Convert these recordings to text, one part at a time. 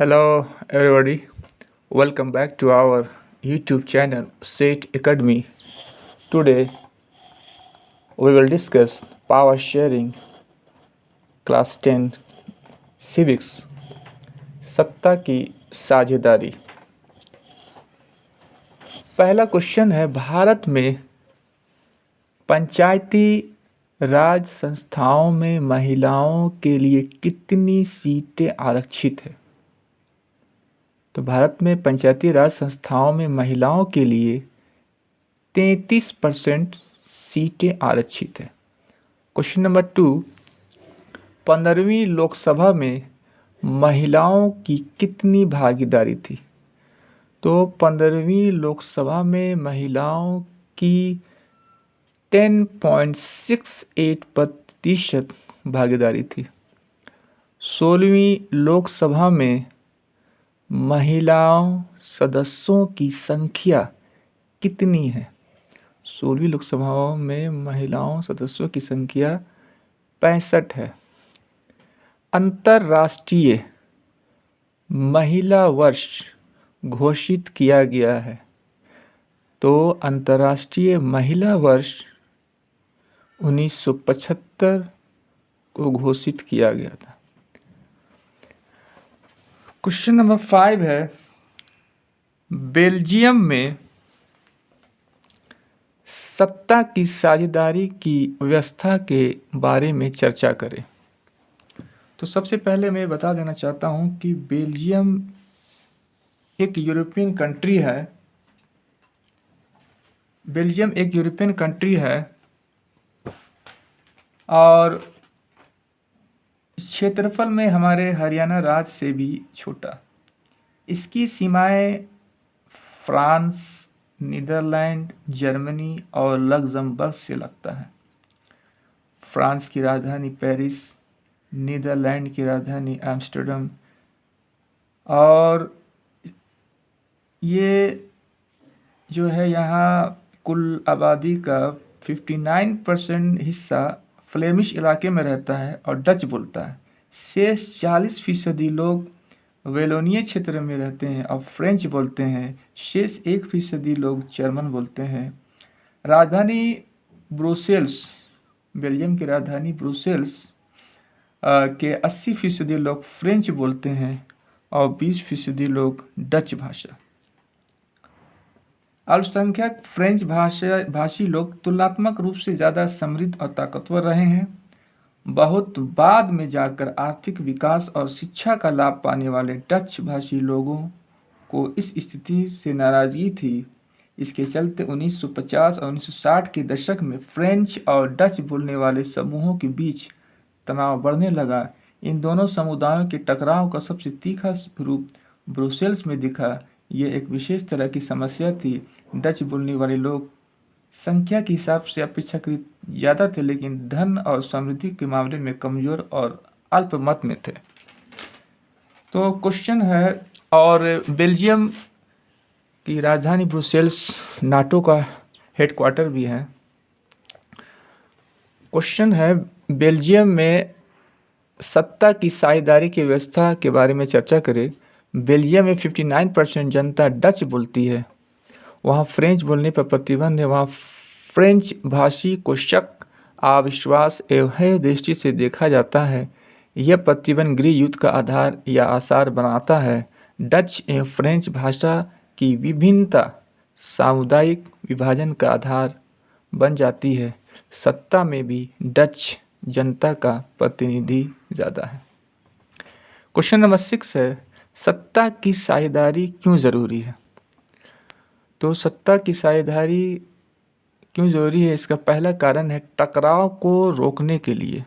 Hello, everybody. Welcome back to our YouTube channel, State Academy. Today, we will discuss power sharing, class 10 civics, सत्ता की साझेदारी। पहला question है, भारत में पंचायती राज संस्थाओं में महिलाओं के लिए कितनी सीटें आरक्षित है? तो भारत में पंचायती राज संस्थाओं में महिलाओं के लिए 33% सीटें आरक्षित है। क्वेश्चन नंबर 2, 15वीं लोकसभा में महिलाओं की कितनी भागीदारी थी? तो 15वीं लोकसभा में महिलाओं की 10.68% भागीदारी थी। 16वीं लोकसभा में महिलाओं सदस्यों की संख्या कितनी है? 16वीं लोकसभा में महिलाओं सदस्यों की संख्या 65 है। अंतर्राष्ट्रीय महिला वर्ष घोषित किया गया है। तो अंतर्राष्ट्रीय महिला वर्ष 1975 को घोषित किया गया था। क्वेश्चन नंबर 5 है, बेल्जियम में सत्ता की साझेदारी की व्यवस्था के बारे में चर्चा करें। तो सबसे पहले मैं बता देना चाहता हूं कि बेल्जियम एक यूरोपियन कंट्री है। बेल्जियम एक यूरोपियन कंट्री है और क्षेत्रफल में हमारे हरियाणा राज्य से भी छोटा। इसकी सीमाएं फ्रांस, नीदरलैंड, जर्मनी और लक्ज़मबर्ग से लगता है। फ्रांस की राजधानी पेरिस, नीदरलैंड की राजधानी एम्स्टर्डम, और ये जो है यहाँ कुल आबादी का 59% हिस्सा फ्लेमिश इलाके में रहता है और डच बोलता है। शेष 40% लोग वेलोनिया क्षेत्र में रहते हैं और फ्रेंच बोलते हैं। शेष 1% लोग जर्मन बोलते हैं। राजधानी ब्रुसेल्स, बेल्जियम की राजधानी ब्रुसेल्स के 80% लोग फ्रेंच बोलते हैं और 20% लोग डच भाषा। अल्पसंख्यक फ्रेंच भाषी लोग तुलनात्मक रूप से ज़्यादा समृद्ध और ताकतवर रहे हैं। बहुत बाद में जाकर आर्थिक विकास और शिक्षा का लाभ पाने वाले डच भाषी लोगों को इस स्थिति से नाराज़गी थी। इसके चलते 1950 और 1960 के दशक में फ्रेंच और डच बोलने वाले समूहों के बीच तनाव बढ़ने लगा। इन दोनों समुदायों के टकराव का सबसे तीखा रूप ब्रुसेल्स में दिखा। यह एक विशेष तरह की समस्या थी। डच बोलने वाले लोग संख्या के हिसाब से अपेक्षाकृत ज़्यादा थे, लेकिन धन और समृद्धि के मामले में कमज़ोर और अल्पमत में थे। तो क्वेश्चन है, और बेल्जियम की राजधानी ब्रुसेल्स नाटो का हेडक्वार्टर भी है। क्वेश्चन है, बेल्जियम में सत्ता की साझेदारी की व्यवस्था के बारे में चर्चा करें। बेल्जियम में 59% जनता डच बोलती है। वहाँ फ्रेंच बोलने पर प्रतिबंध है। वहाँ फ्रेंच भाषी को शक, अविश्वास एवं दृष्टि से देखा जाता है। यह प्रतिबंध गृह युद्ध का आधार या आसार बनाता है। डच एवं फ्रेंच भाषा की विभिन्नता सामुदायिक विभाजन का आधार बन जाती है। सत्ता में भी डच जनता का प्रतिनिधि ज़्यादा है। क्वेश्चन नंबर 6 है, सत्ता की साझेदारी क्यों ज़रूरी है? तो सत्ता की साझेदारी क्यों ज़रूरी है? इसका पहला कारण है टकराव को रोकने के लिए।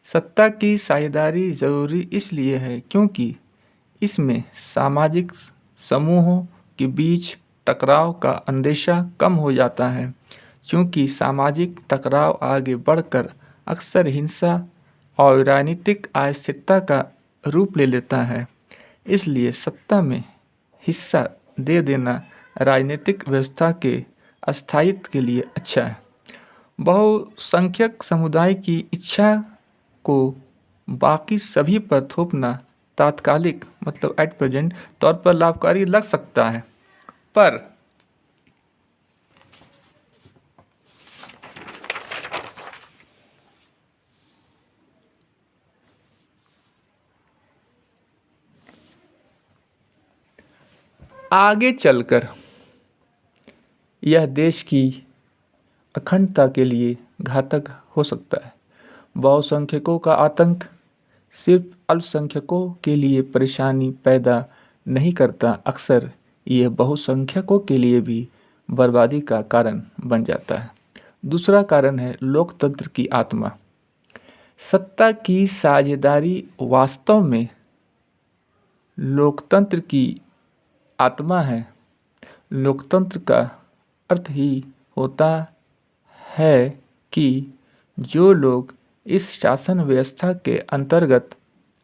सत्ता की साझेदारी ज़रूरी इसलिए है क्योंकि इसमें सामाजिक समूहों के बीच टकराव का अंदेशा कम हो जाता है। क्योंकि सामाजिक टकराव आगे बढ़कर अक्सर हिंसा और राजनीतिक अस्थिरता का रूप ले लेता है, इसलिए सत्ता में हिस्सा दे देना राजनीतिक व्यवस्था के अस्थायित्व के लिए अच्छा है। बहुसंख्यक समुदाय की इच्छा को बाकी सभी पर थोपना तात्कालिक मतलब एट प्रेजेंट तौर पर लाभकारी लग सकता है, पर आगे चलकर यह देश की अखंडता के लिए घातक हो सकता है। बहुसंख्यकों का आतंक सिर्फ अल्पसंख्यकों के लिए परेशानी पैदा नहीं करता, अक्सर यह बहुसंख्यकों के लिए भी बर्बादी का कारण बन जाता है। दूसरा कारण है लोकतंत्र की आत्मा। सत्ता की साझेदारी वास्तव में लोकतंत्र की आत्मा है। लोकतंत्र का अर्थ ही होता है कि जो लोग इस शासन व्यवस्था के अंतर्गत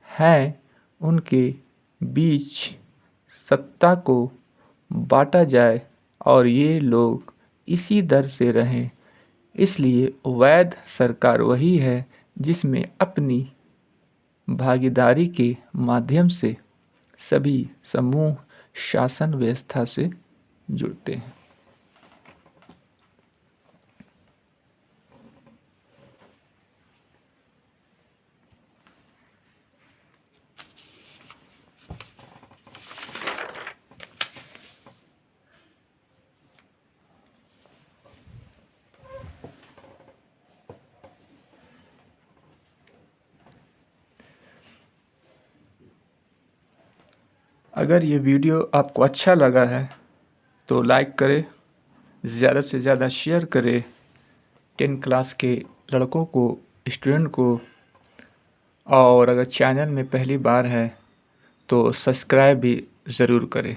हैं उनके बीच सत्ता को बांटा जाए और ये लोग इसी दर से रहें। इसलिए वैध सरकार वही है जिसमें अपनी भागीदारी के माध्यम से सभी समूह शासन व्यवस्था से जुड़ते हैं। अगर ये वीडियो आपको अच्छा लगा है तो लाइक करें, ज़्यादा से ज़्यादा शेयर करें 10 क्लास के लड़कों को, स्टूडेंट को, और अगर चैनल में पहली बार है तो सब्सक्राइब भी ज़रूर करें।